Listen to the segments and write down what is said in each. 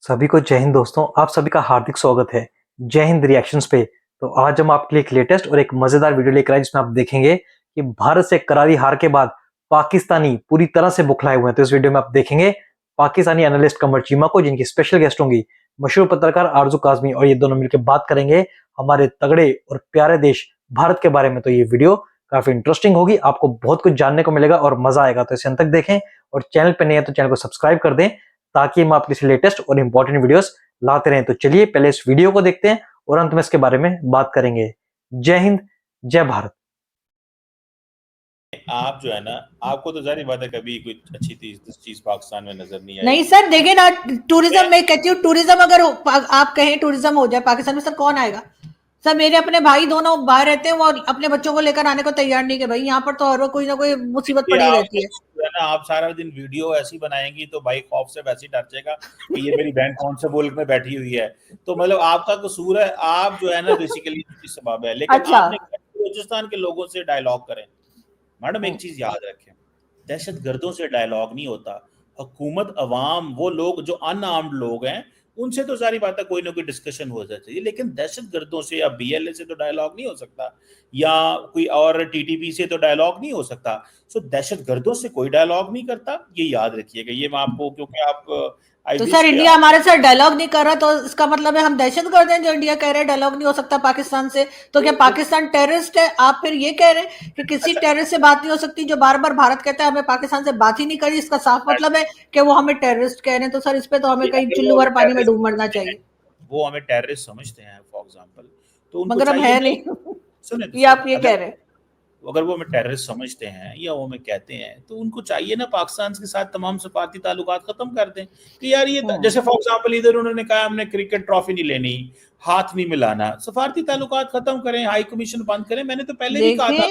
सभी को जय हिंद दोस्तों, आप सभी का हार्दिक स्वागत है जय हिंद रिएक्शंस पे। तो आज हम आपके लिए एक लेटेस्ट और एक मजेदार वीडियो लेकर आए जिसमें आप देखेंगे कि भारत से करारी हार के बाद पाकिस्तानी पूरी तरह से बुखलाए हुए हैं। तो इस वीडियो में आप देखेंगे पाकिस्तानी एनालिस्ट कमर चीमा को, जिनकी स्पेशल गेस्ट होंगी मशहूर पत्रकार आरजू काजमी, और ये दोनों मिलकर बात करेंगे हमारे तगड़े और प्यारे देश भारत के बारे में। तो ये वीडियो काफी इंटरेस्टिंग होगी, आपको बहुत कुछ जानने को मिलेगा और मजा आएगा। तो इसे अंत तक देखें और चैनल पे नए हैं तो चैनल को सब्सक्राइब कर दें ताकि हम आपके लिए लेटेस्ट और इंपॉर्टेंट वीडियोस लाते रहें। तो चलिए पहले इस वीडियो को देखते हैं और अंत में इसके बारे में बात करेंगे। जय हिंद, जय भारत। आप जो है ना, आपको तो जारी बात है कभी कोई अच्छी चीज पाकिस्तान में नजर नहीं आई। नहीं सर, देखिए ना, टूरिज्म में कहती हूँ, टूरिज्म अगर आप कहें टूरिज्म हो जाए पाकिस्तान में, सर कौन आएगा? सर मेरे अपने भाई दोनों बाहर रहते हैं, वो अपने बच्चों को लेकर आने को तैयार नहीं कि भाई यहाँ पर तो हर कोई ना कोई मुसीबत पड़ी रहती है ना। आप सारा दिन वीडियो ऐसी बनाएंगी तो भाई खौफ से वैसे ही डर जाएगा कि ये मेरी बहन कौन से मुल्क में बैठी हुई है। तो मतलब आपका कसूर है, आप जो है ना बेसिकली सबब है। लेकिन अच्छा। आपने बलूचिस्तान के लोगों से डायलॉग करें। मैडम एक चीज याद रखें, दहशतगर्दों से डायलॉग नहीं होता। हुकूमत, अवाम, वो लोग जो अनआर्म्ड लोग हैं उनसे तो सारी बात है कोई ना कोई डिस्कशन हो जाती है, लेकिन दहशतगर्दों से या बीएलए से तो डायलॉग नहीं हो सकता, या कोई और टीटीपी से तो डायलॉग नहीं हो सकता। सो दहशतगर्दों से कोई डायलॉग नहीं करता, ये याद रखिएगा। ये मैं आपको, क्योंकि आप तो सर इंडिया हमारे साथ डायलॉग नहीं कर रहा, तो इसका मतलब है हम दहशतगर्द हैं जो इंडिया कह रहे हैं डायलॉग नहीं हो सकता पाकिस्तान से। तो क्या पाकिस्तान टेररिस्ट है? आप फिर ये कह रहे हैं कि किसी टेररिस्ट से बात नहीं हो सकती, जो बार बार भारत कहता है हमें पाकिस्तान से बात ही नहीं करी, इसका साफ मतलब है कि वो हमें टेररिस्ट कह रहे हैं। तो सर इस पे तो हमें कहीं चुल्लू भर पानी में डूब मरना चाहिए। वो हमें टेररिस्ट समझते हैं फॉर एग्जांपल, तो मगर हम है नहीं। सुने ये आप ये कह रहे हैं, अगर वो हमें टेररिस्ट समझते हैं या वो हमें कहते हैं, तो उनको चाहिए ना पाकिस्तान के साथ तमाम सफारती ताल्लुकात खत्म कर दें कि यार ये जैसे फॉर एग्जांपल इधर उन्होंने कहा हमने क्रिकेट ट्रॉफी नहीं लेनी, हाथ नहीं मिलाना, सफारती ताल्लुकात खत्म करें, हाई कमीशन बंद करें। मैंने तो पहले भी कहा था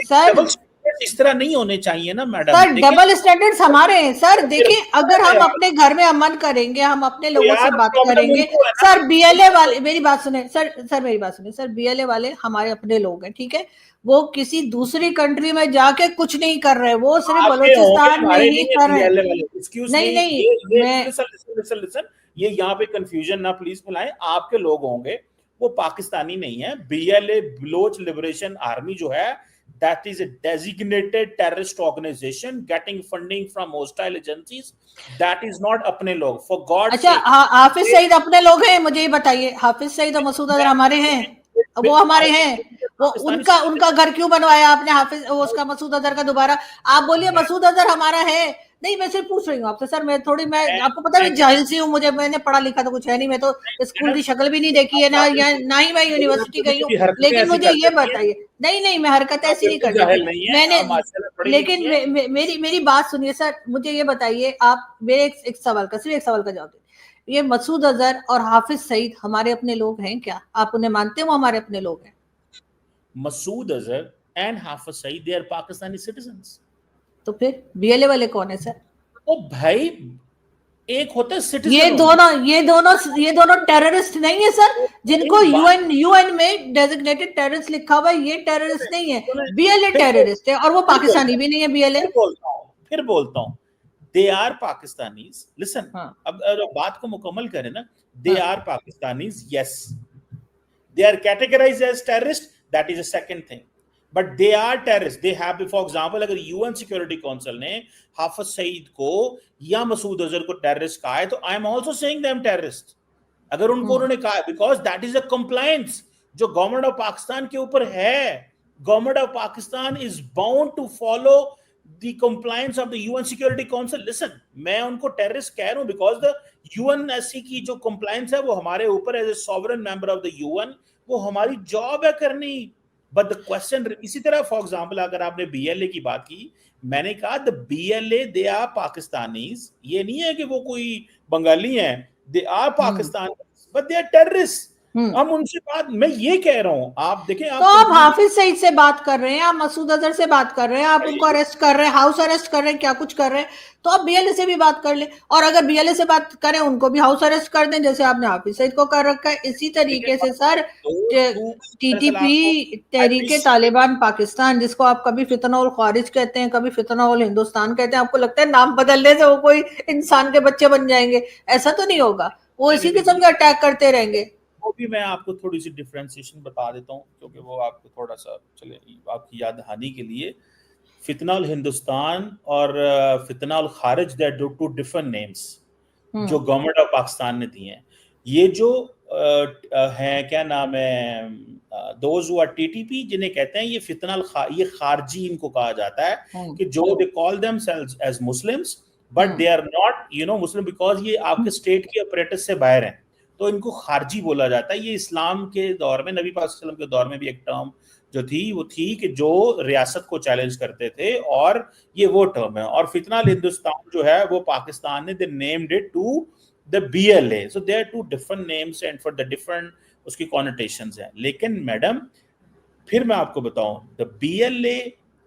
सर, इस तरह नहीं होने चाहिए ना मैडम। सर डबल स्टैंडर्ड्स हमारे हैं सर। देखिए अगर हम अपने घर में अमन करेंगे, हम अपने लोगों से बात करेंगे। सर बीएलए वाले, मेरी बात सुने सर मेरी बात सुने सर, बीएलए वाले हमारे अपने लोग हैं, ठीक है? वो किसी दूसरी कंट्री में जाके कुछ नहीं कर रहे, वो सिर्फ बलूचिस्तान में ही कर रहे हैं। नहीं, ये यहाँ पे कंफ्यूजन ना प्लीज फैलाएं। आपके लोग होंगे, वो पाकिस्तानी नहीं है। बीएलए, बलोच लिबरेशन आर्मी जो है, that is a designated terrorist organization getting funding from hostile agencies. That is not अपने लोग, for God अच्छा, हाफिज सईद अपने लोग हैं? मुझे ये बताइए, हाफिज सईद और मसूद अजहर हमारे हैं? वो हमारे हैं। वो उनका घर क्यों बनवाया आपने हाफिज उसका, मसूद अजहर का? दोबारा आप बोलिए मसूद अजहर हमारा है। नहीं, मैं सिर्फ पूछ रही हूँ आपसे सर। मैं आपको पता है जाहिल सी हूँ, मैंने पढ़ा लिखा तो कुछ है नहीं, मैं तो स्कूल की शक्ल भी नहीं देखी है ना ही मैं यूनिवर्सिटी गई हूँ। लेकिन मुझे ये बताइए, नहीं मैं हरकत ऐसी नहीं करती मैंने, लेकिन मेरी बात सुनिए सर। मुझे ये बताइए, आप मेरे एक सवाल का, सिर्फ एक सवाल का जवाब दीजिए। ये मसूद अजहर और हाफिज सईद हमारे अपने लोग हैं क्या? आप उन्हें मानते हैं वो हमारे अपने लोग हैं? Masood Azhar and Hafiz Saeed, they are Pakistani citizens. तो फिर बीएलए वाले कौन है सर? ओ भाई, एक होता है सिटीजन। ये दोनों टेररिस्ट नहीं है सर, जिनको यूएन में डेजिग्नेटेड टेररिस्ट लिखा हुआ है। ये टेररिस्ट नहीं है, बीएलए टेररिस्ट है, और वो पाकिस्तानी भी नहीं है बीएलए। फिर बोलता हूँ दे आर पाकिस्तानीज। लिसन, अब बात को मुकम्मल करें ना। They are Pakistanis, yes. They are categorised as terrorist, that is a second thing, but they are terrorist. They have, for example, अगर यूएन सिक्योरिटी काउंसिल ने हाफिज सईद को या मसूद अजहर को टेररिस्ट कहा है, तो I am also saying them terrorist. अगर उनको उन्होंने कहा है, because that is a compliance जो गवर्नमेंट ऑफ पाकिस्तान के ऊपर है। Government of Pakistan is bound to follow the compliance of the UN security council. Listen, मैं उनको टेररिस्ट कह रहा हूं बिकॉज द यूएनएससी की जो कंप्लायंस है वो हमारे ऊपर as a sovereign member of the UN, वो हमारी जॉब है करनी। बट द क्वेश्चन, इसी तरह फॉर एग्जांपल अगर आपने बीएलए की बात की, मैंने कहा the BLA they are Pakistanis. ये नहीं है कि वो कोई बंगाली हैं, they are Pakistanis but they are terrorist. हम उनसे बात, मैं ये कह रहा हूं, आप देखें, तो आप हाफिज सईद से बात कर रहे हैं, आप मसूद अजहर से बात कर रहे हैं, आप उनको अरेस्ट कर रहे हैं, हाउस अरेस्ट कर रहे हैं, क्या कुछ कर रहे हैं। तो आप बीएलए से भी बात कर ले, और अगर बीएलए से बात करें उनको भी हाउस अरेस्ट कर दें, जैसे आपने हाफिज सईद को कर रखा है। इसी तरीके से सर टीटीपी, तहरीके तालिबान पाकिस्तान, जिसको आप कभी फितना उल खारिज कहते हैं, कभी फितना उल हिंदुस्तान कहते हैं, आपको लगता है नाम बदलने से वो कोई इंसान के बच्चे बन जाएंगे? ऐसा तो नहीं होगा। वो इसी किस्म के अटैक करते रहेंगे। वो भी मैं आपको थोड़ी सी डिफरेंशिएशन बता देता हूँ, क्योंकि वो आपको थोड़ा सा चले आपकी याद दहानी के लिए। फितनाउल हिंदुस्तान और Fitnaul Kharij, they are two different names जो गवर्नमेंट ऑफ पाकिस्तान ने दिए हैं। ये जो हैं, क्या नाम है, दोज हु आर टीटीपी, जिन्हें कहते हैं ये ये खारजी इनको कहा जाता है, कि जो they call themselves as Muslims but they are not Muslim, because ये आपके स्टेट के अपरेटस से बाहर हैं, तो इनको खारजी बोला जाता है। ये इस्लाम के दौर में, नबी पाक सल्लल्लाहु अलैहि वसल्लम के दौर में भी एक टर्म जो थी वो थी कि जो रियासत को चैलेंज करते थे, और ये वो टर्म है। और फितनाउल हिंदुस्तान जो है वो पाकिस्तान ने they named it to the BLA, so there two different names and for the different उसकी कॉनोटेशंस हैं। लेकिन मैडम फिर मैं आपको बताऊं, द BLA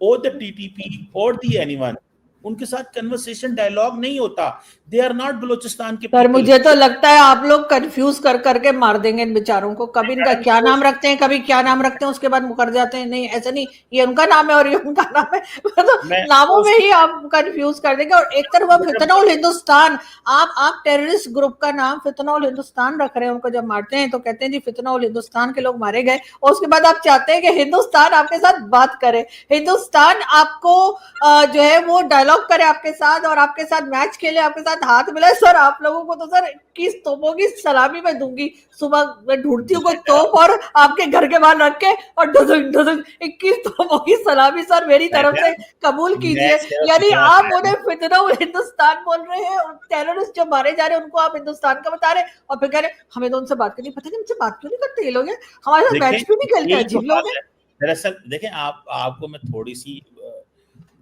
और द TTP और द एनीवन, उनके साथ कन्वर्सेशन डायलॉग नहीं होता। दे आर नॉट बलोचिस्तान के पर मुझे तो लगता है आप लोग कंफ्यूज कर करके मार देंगे इन बेचारों को। कभी इनका क्या नाम रखते हैं, कभी क्या नाम रखते हैं, उसके बाद मुकर जाते हैं। नहीं, ऐसा नहीं, ये उनका नाम है और ये उनका नाम है। तो नामों में ही आप कंफ्यूज कर देंगे। और एक तरफ फितनाउल हिंदुस्तान, आप टेररिस्ट ग्रुप का नाम फितनाउल हिंदुस्तान रख रहे हैं। उनको जब मारते हैं तो कहते हैं जी फितनाउल हिंदुस्तान के लोग मारे गए, और उसके बाद आप चाहते हैं कि हिंदुस्तान आपके साथ बात करे, हिंदुस्तान आपको जो है वो डायलॉग करे आपके साथ, और आपके साथ मैच खेले, आपके साथ हाथ मिलाए। सर आप लोगों को तो सर 21 तोपों की सलामी मैं दूंगी। सुबह मैं ढूंढती हूँ कोई तोप और आपके घर के बाहर रख के, और डजन डजन 21 तोपों की सलामी सर मेरी तरफ से कबूल कीजिए। यानी आप उन्हें फितनाउल हिंदुस्तान बोल रहे हैं, और टेररिस्ट जो मारे जा रहे हैं उनको आप हिंदुस्तान का बता रहे हैं, और फिर कह रहे हमें तो उनसे बात करनी, पता नहीं मुझसे बात क्यों नहीं करते ये लोग, हमारे साथ मैच क्यों नहीं खेलते, अजीब लोग हैं। दरअसल देखें, आपको मैं थोड़ी सी,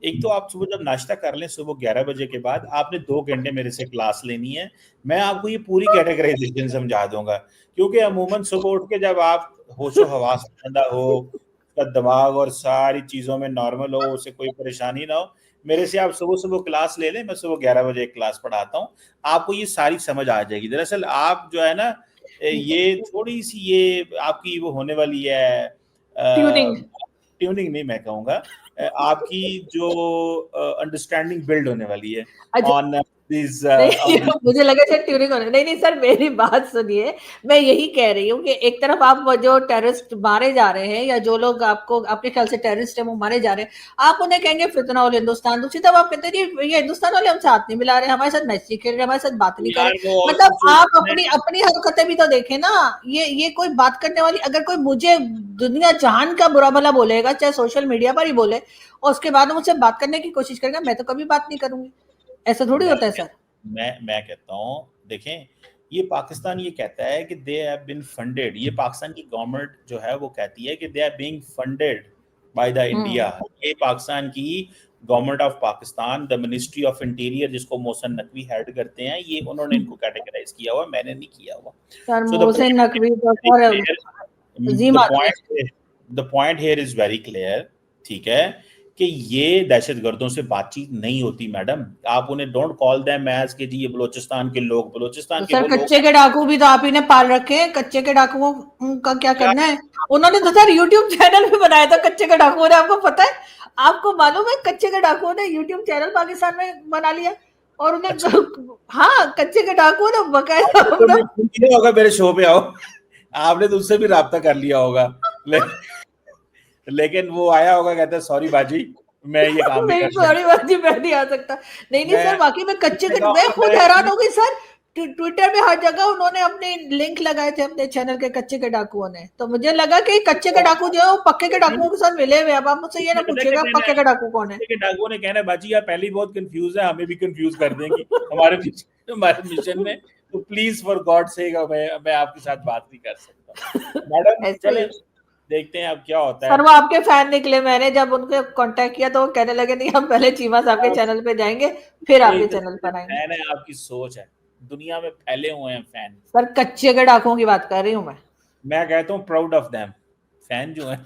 एक तो आप सुबह जब नाश्ता कर लें, सुबह 11 बजे के बाद आपने 2 घंटे मेरे से क्लास लेनी है, मैं आपको ये पूरी कैटेगराइजेशन समझा दूंगा। क्योंकि अमूमन सुबह उठ के जब आप होशो हवास ठंडा हो, उसका दिमाग और सारी चीजों में नॉर्मल हो, उसे कोई परेशानी ना हो, मेरे से आप सुबह सुबह क्लास ले लें। मैं सुबह 11 बजे एक क्लास पढ़ाता हूँ, आपको ये सारी समझ आ जाएगी। दरअसल आप जो है ना, ये थोड़ी सी ये आपकी वो होने वाली है, ट्यूनिंग नहीं मैं कहूँगा, आपकी जो अंडरस्टैंडिंग बिल्ड होने वाली है ऑन दिस। मुझे लगा सर ट्यूनिंग होने, नहीं सर मेरी बात सुनिए। मैं यही कह रही हूँ कि एक तरफ आप जो टेररिस्ट मारे जा रहे हैं, या जो लोग आपको आपके ख्याल से टेररिस्ट है वो मारे जा रहे हैं, आप उन्हें कहेंगे फितनाउल हिंदुस्तान। दूसरी तरफ आप कहते हैं ये हिंदुस्तान वाले हमसे हाथ नहीं मिला रहे, हमारे साथ मैच नहीं खेल रहे, हमारे साथ बात नहीं कर रहे। मतलब आप अपनी हरकतें भी तो देखें ना। ये कोई बात करने वाली, अगर कोई मुझे दुनिया जहान का बुरा भला बोलेगा, चाहे सोशल मीडिया पर ही बोले, और उसके बाद मुझसे बात करने की कोशिश करेगा, मैं तो कभी बात नहीं करूंगी। ऐसा थोड़ी होता है सर। मैं कहता हूँ, देखें, ये पाकिस्तान ये कहता है कि दे हैव बीन फंडेड, ये पाकिस्तान की गवर्नमेंट जो है वो कहती है कि they are being funded by the India. ये पाकिस्तान की government of Pakistan, the ministry of interior, जिसको मोहसिन नकवी हेड करते हैं, ये उन्होंने इनको कैटेगराइज किया हुआ, मैंने नहीं किया हुआ। Sir Mohsin Naqvi the point here is very clear, ठीक है, कि ये दहशतगर्दों से बातचीत नहीं होती मैडम। आप उन्हें डोंट कॉल देम एज कि जी ये बलोचिस्तान के लोग, बलोचिस्तान के सर कच्चे के डाकू भी तो आप ही ने पाल रखे हैं। कच्चे के डाकुओं का क्या करना है? उन्होंने तो सर यूट्यूब चैनल भी बनाया था कच्चे के डाकुओं ने, आपको पता है? आपको मालूम है कच्चे के डाकुओं ने यूट्यूब चैनल पाकिस्तान में बना लिया, और उन्हें हाँ कच्चे के डाकुओं ने बकायदा होगा मेरे शो पे आओ, आपने तो उससे भी राब्ता कर लिया होगा, लेकिन वो आया होगा, कहता है सॉरी बाजी मैं ये काम नहीं कर सकता। सॉरी बाजी मैं नहीं आ सकता। नहीं सर, बाकी मैं कच्चे के, मैं खुद हैरान हो गई सर। ट्विटर में हर जगह उन्होंने अपने लिंक लगाए थे अपने चैनल के, कच्चे के डाकुओं ने। तो मुझे लगा कि कच्चे के डाकू जो है वो पक्के के डाकुओं के साथ मिले हुए। अब आप मुझसे ये ना पूछिएगा पक्के के डाकू कौन है। पक्के के डाकुओं ने कहना बाजी आप पहले ही बहुत कंफ्यूज है, हमें भी कंफ्यूज कर देंगी हमारे मिशन में, तो प्लीज फॉर गॉड सेक मैं आपके साथ बात नहीं कर सकता। मैडम चले देखते हैं अब क्या होता है। सर वो आपके फैन निकले। मैंने जब उनके कांटेक्ट किया तो वो कहने लगे नहीं हम पहले चीमा साहब के चैनल पे जाएंगे फिर आपके चैनल पर आएंगे। फैन है, आपकी सोच है, दुनिया में फैले हुए हैं फैन। सर कच्चे के डाकुओं की बात कर रही हूँ मैं कहता हूँ प्राउड ऑफ देम, फैन जो है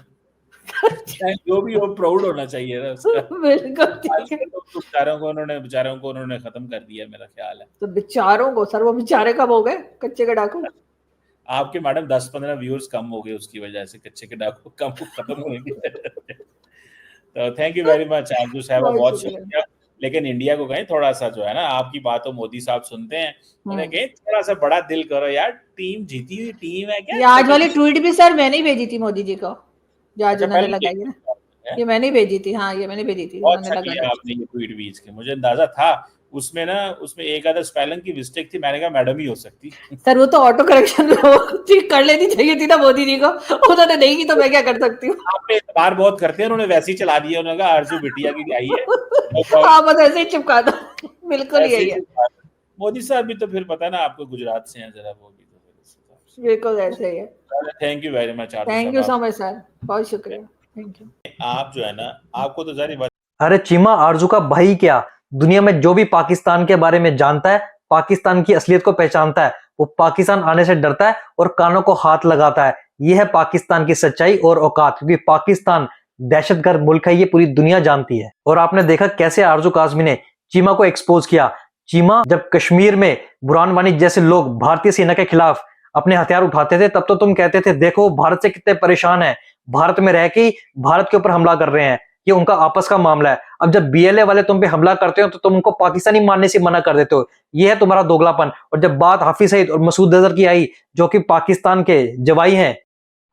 जो भी हो प्राउड होना चाहिए ना उसका। बिल्कुल ठीक है। बेचारों को उन्होंने खत्म कर दिया मेरा ख्याल है। तो बेचारों को सर, वो बेचारे कब हो गए कच्चे के डाकू? आपके मैडम 10-15 व्यूअर्स कम हो गए उसकी वजह से, कच्चे के डाकू कम खत्म होंगे। तो थैंक यू वेरी मच, आप जो साहब बहुत शुक्रिया। लेकिन इंडिया को कहें थोड़ा सा जो है ना, आपकी बातों मोदी साहब सुनते हैं, उन्हें कहें थोड़ा सा बड़ा दिल करो यार, टीम जीती हुई टीम है क्या। ये आज वाली ट्वीट भी सर मैंने ही भेजी थी मोदी जी को, जो आज अच्छा, उन्होंने पहले लगाई है ना, ये मैंने ही भेजी थी। हाँ, ये मैंने भेजी थी, बहुत उन्होंने अच्छा लगा किया आपने ये ट्वीट बीच के, मुझे अंदाजा था उसमें ना, उसमें एक आधा स्पेलिंग की मिस्टेक थी, मैंने कहा मैडम ही हो सकती। सर वो तो ऑटो करेक्शन ठीक कर लेनी चाहिए थी ना मोदी जी को, उन्होंने नहीं की तो मैं क्या कर सकती हूँ। आपने इतबार बहुत करते हैं, उन्होंने वैसे ही चला दिया, उन्होंने कहा आरजू बिटिया की आई है, हाँ बस ऐसे ही चिपका दो, बिल्कुल ऐसे यही ही है, चिपका दो। मोदी साहब भी तो फिर पता है ना आपको, गुजरात से हैं जरा, वो भी तो फिर इस हिसाब से। बिल्कुल ऐसे ही है। Thank you very much Aarzoo thank you साहब, सो मच सर, बहुत शुक्रिया, थैंक यू। आप जो है ना, आपको तो जारी बात। अरे चीमा, आरजू का भाई क्या, दुनिया में जो भी पाकिस्तान के बारे में जानता है, पाकिस्तान की असलियत को पहचानता है, वो पाकिस्तान आने से डरता है और कानों को हाथ लगाता है। यह है पाकिस्तान की सच्चाई और औकात, क्योंकि पाकिस्तान दहशतगर्द मुल्क है, ये पूरी दुनिया जानती है। और आपने देखा कैसे आरजू काज़मी ने चीमा को एक्सपोज किया। चीमा जब कश्मीर में बुरहान वानी जैसे लोग भारतीय सेना के खिलाफ अपने हथियार उठाते थे, तब तो तुम कहते थे देखो भारत से कितने परेशान है, भारत में रह के भारत के ऊपर हमला कर रहे हैं, ये उनका आपस का मामला है। अब जब बीएलए वाले तुम पे हमला करते हो तो तुम उनको पाकिस्तानी मानने से मना कर देते हो, ये है तुम्हारा दोगलापन। और जब बात हाफिज सईद और मसूद अजहर की आई, जो कि पाकिस्तान के जवाई हैं,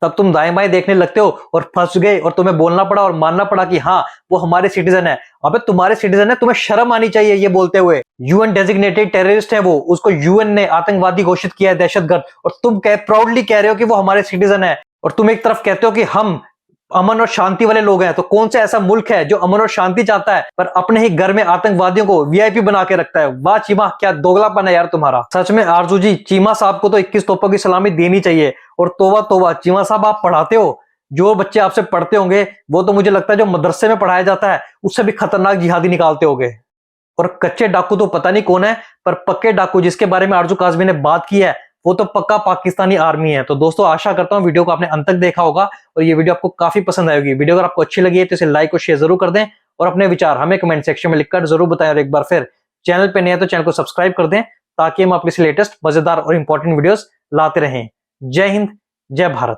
तब तुम दाएं बाएं देखने लगते हो और फंस गए और तुम्हें बोलना पड़ा और मानना पड़ा कि हाँ वो हमारे सिटीजन है। अबे तुम्हारे सिटीजन है, तुम्हें शर्म आनी चाहिए ये बोलते हुए। यूएन डेजिग्नेटेड टेररिस्ट है वो, उसको यूएन ने आतंकवादी घोषित किया है, दहशतगर्द, और तुम प्राउडली कह रहे हो कि वो हमारे सिटीजन है। और तुम एक तरफ कहते हो कि हम अमन और शांति वाले लोग हैं, तो कौन सा ऐसा मुल्क है जो अमन और शांति चाहता है पर अपने ही घर में आतंकवादियों को वीआईपी बना के रखता है। वाह चीमा, क्या दोगलापन है यार तुम्हारा। सच में आरजू जी, चीमा साहब को तो 21 तोपों की सलामी देनी चाहिए। और तोबा तोबा, चीमा साहब आप पढ़ाते हो, जो बच्चे आपसे पढ़ते होंगे वो तो मुझे लगता है जो मदरसे में पढ़ाया जाता है उससे भी खतरनाक जिहादी निकालते होंगे। और कच्चे डाकू तो पता नहीं कौन है, पर पक्के डाकू जिसके बारे में आरजू काज़मी ने बात की है वो तो पक्का पाकिस्तानी आर्मी है। तो दोस्तों आशा करता हूं वीडियो को आपने अंत तक देखा होगा और ये वीडियो आपको काफी पसंद आएगी। वीडियो अगर आपको अच्छी लगी है तो इसे लाइक और शेयर जरूर कर दें और अपने विचार हमें कमेंट सेक्शन में लिखकर जरूर बताएं। और एक बार फिर चैनल पे नए हैं तो चैनल को सब्सक्राइब कर दें ताकि हम आपके लेटेस्ट मजेदार और इंपॉर्टेंट वीडियोस लाते रहें। जय हिंद, जय भारत।